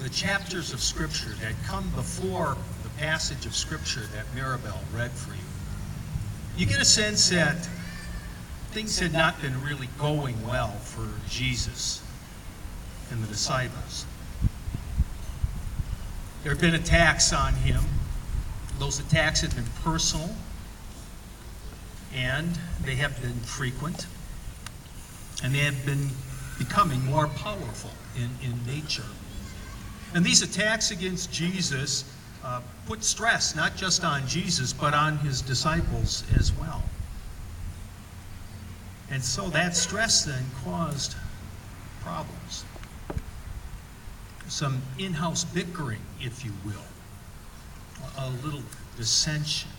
the chapters of Scripture that come before the passage of Scripture that Maribel read for you, you get a sense that things had not been really going well for Jesus and the disciples. There had been attacks on him. Those attacks had been personal, and they have been frequent, and they have been becoming more powerful in nature. And these attacks against Jesus put stress not just on Jesus, but on his disciples as well. And so that stress then caused problems. Some in-house bickering, if you will. A little dissension.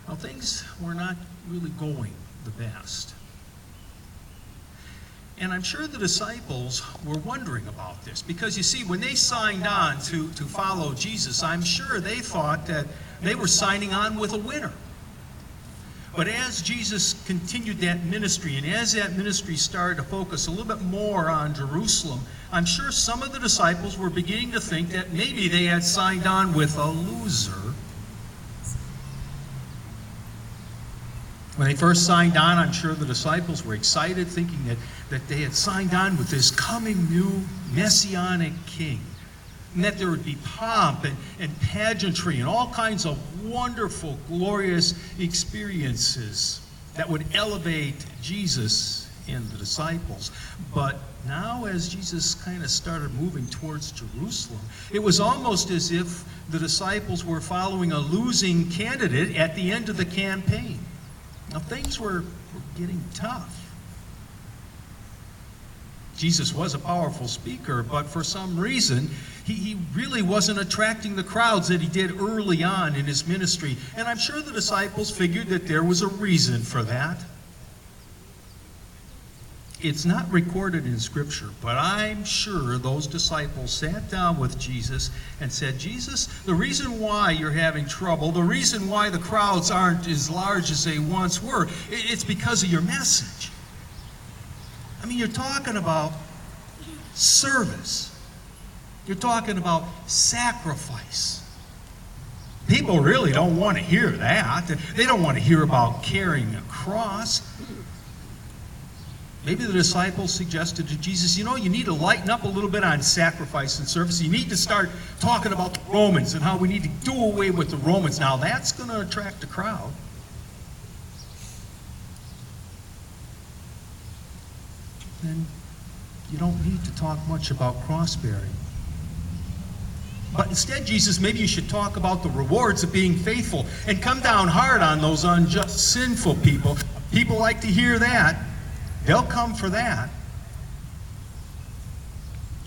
Well, things were not really going the best. And I'm sure the disciples were wondering about this, because you see, when they signed on to follow Jesus, I'm sure they thought that they were signing on with a winner. But as Jesus continued that ministry, and as that ministry started to focus a little bit more on Jerusalem, I'm sure some of the disciples were beginning to think that maybe they had signed on with a loser. When they first signed on, I'm sure the disciples were excited, thinking that they had signed on with this coming new messianic king, and that there would be pomp and pageantry and all kinds of wonderful, glorious experiences that would elevate Jesus and the disciples. But now, as Jesus kind of started moving towards Jerusalem, it was almost as if the disciples were following a losing candidate at the end of the campaign. Now, things were getting tough. Jesus was a powerful speaker, but for some reason, he really wasn't attracting the crowds that he did early on in his ministry. And I'm sure the disciples figured that there was a reason for that. It's not recorded in Scripture, but I'm sure those disciples sat down with Jesus and said, Jesus, the reason why you're having trouble, the reason why the crowds aren't as large as they once were, it's because of your message. I mean, you're talking about service. You're talking about sacrifice. People really don't want to hear that. They don't want to hear about carrying a cross. Maybe the disciples suggested to Jesus, you need to lighten up a little bit on sacrifice and service. You need to start talking about the Romans and how we need to do away with the Romans. Now, that's going to attract a crowd. Then you don't need to talk much about cross-bearing. But instead, Jesus, maybe you should talk about the rewards of being faithful and come down hard on those unjust, sinful people. People like to hear that. They'll come for that.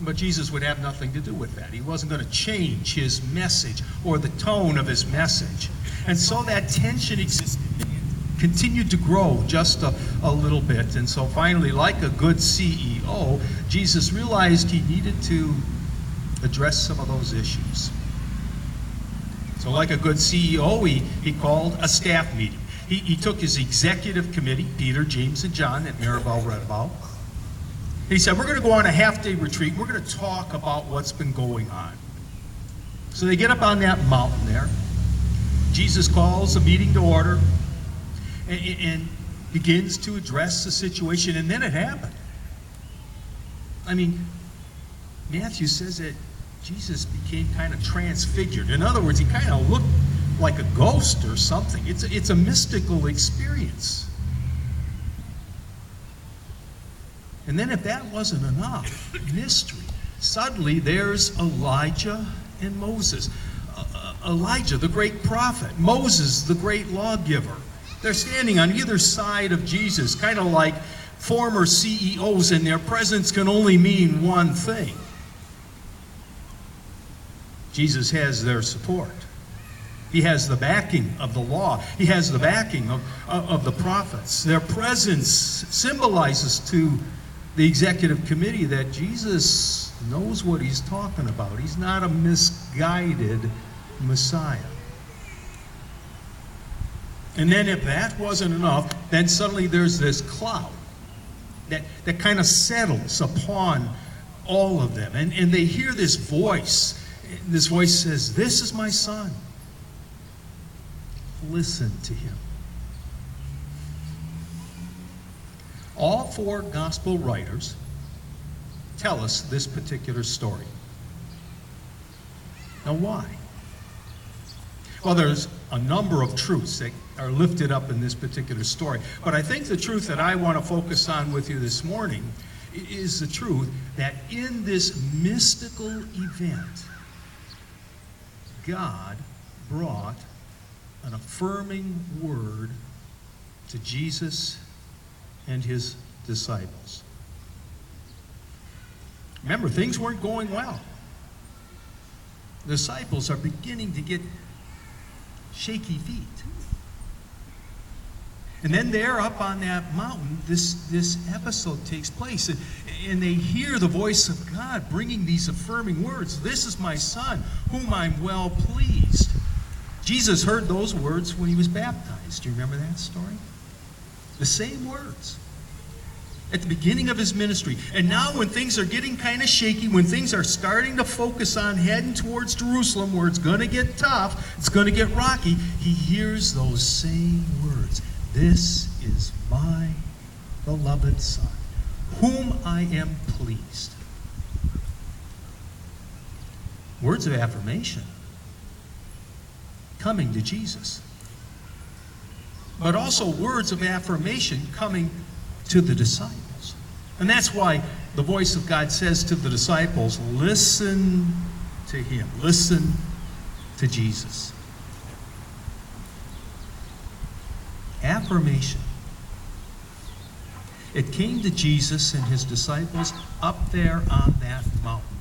But Jesus would have nothing to do with that. He wasn't going to change his message or the tone of his message. And so that tension existed, continued to grow just a little bit. And so finally, like a good CEO, Jesus realized he needed to address some of those issues. So like a good CEO, he called a staff meeting. He took his executive committee, Peter, James, and John, that Maribel read about. He said, we're going to go on a half-day retreat. We're going to talk about what's been going on. So they get up on that mountain there. Jesus calls the meeting to order and begins to address the situation, and then it happened. I mean, Matthew says that Jesus became kind of transfigured. In other words, he kind of looked like a ghost or something. It's a mystical experience. And then if that wasn't enough, mystery, suddenly there's Elijah and Moses. Elijah, the great prophet. Moses, the great lawgiver. They're standing on either side of Jesus, kind of like former CEOs, and their presence can only mean one thing. Jesus has their support. He has the backing of the law. He has the backing of the prophets. Their presence symbolizes to the executive committee that Jesus knows what he's talking about. He's not a misguided Messiah. And then if that wasn't enough, then suddenly there's this cloud that kind of settles upon all of them. And they hear this voice. This voice says, "This is my son. Listen to him." All four gospel writers tell us this particular story. Now, why? Well, there's a number of truths that are lifted up in this particular story. But I think the truth that I want to focus on with you this morning is the truth that in this mystical event, God brought an affirming word to Jesus and his disciples. Remember, things weren't going well. The disciples are beginning to get shaky feet. And then there up on that mountain, this episode takes place. And they hear the voice of God bringing these affirming words. "This is my son, whom I'm well pleased." Jesus heard those words when he was baptized. Do you remember that story? The same words at the beginning of his ministry. And now when things are getting kind of shaky, when things are starting to focus on heading towards Jerusalem, where it's going to get tough, it's going to get rocky, he hears those same words. "This is my beloved son, whom I am pleased." Words of affirmation coming to Jesus. But also words of affirmation coming to the disciples. And that's why the voice of God says to the disciples, "Listen to him. Listen to Jesus." Affirmation. It came to Jesus and his disciples up there on that mountain,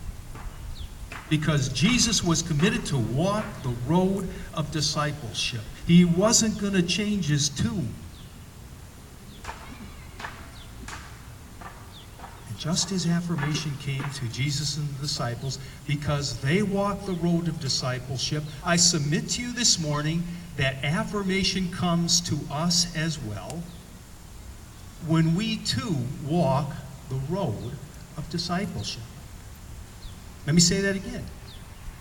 because Jesus was committed to walk the road of discipleship. He wasn't going to change his tune. And just as affirmation came to Jesus and the disciples, because they walked the road of discipleship, I submit to you this morning that affirmation comes to us as well when we too walk the road of discipleship. Let me say that again.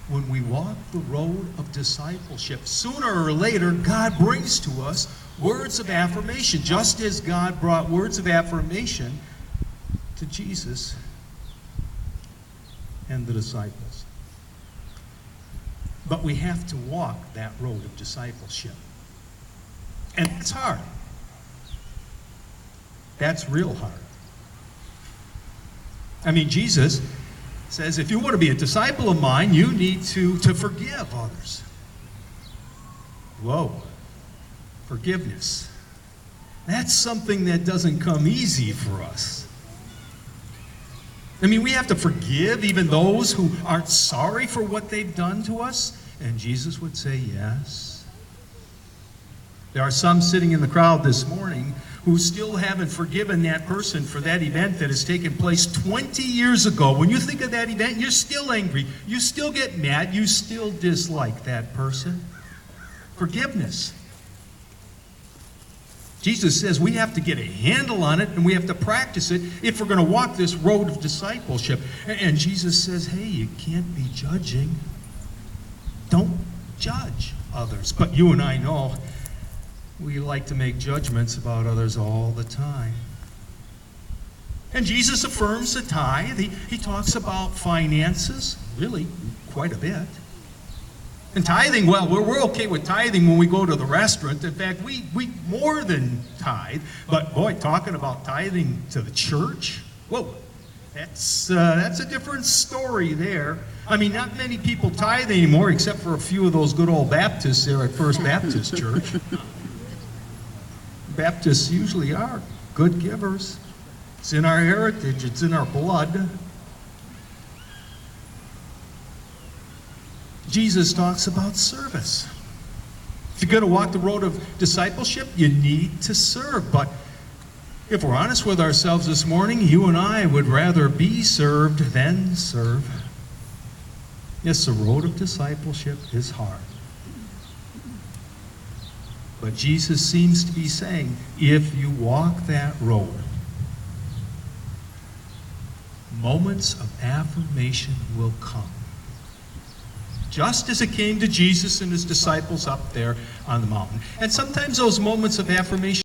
When we walk the road of discipleship, sooner or later, God brings to us words of affirmation, just as God brought words of affirmation to Jesus and the disciples. But we have to walk that road of discipleship. And it's hard. That's real hard. I mean, Jesus says, if you want to be a disciple of mine, you need to forgive others. Whoa. Forgiveness. That's something that doesn't come easy for us. I mean, we have to forgive even those who aren't sorry for what they've done to us. And Jesus would say, yes. There are some sitting in the crowd this morning who still haven't forgiven that person for that event that has taken place 20 years ago. When you think of that event, you're still angry. You still get mad. You still dislike that person. Forgiveness. Jesus says we have to get a handle on it and we have to practice it if we're going to walk this road of discipleship. And Jesus says, hey, you can't be judging. Don't judge others. But you and I know we like to make judgments about others all the time. And Jesus affirms the tithe. He talks about finances, really quite a bit. And tithing, well, we're okay with tithing when we go to the restaurant. In fact, we more than tithe. But boy, talking about tithing to the church, whoa, that's a different story there. I mean, not many people tithe anymore, except for a few of those good old Baptists there at First Baptist Church. Baptists usually are good givers. It's in our heritage. It's in our blood. Jesus talks about service. If you're going to walk the road of discipleship, you need to serve. But if we're honest with ourselves this morning, you and I would rather be served than serve. Yes, the road of discipleship is hard. But Jesus seems to be saying, if you walk that road, moments of affirmation will come. Just as it came to Jesus and his disciples up there on the mountain. And sometimes those moments of affirmation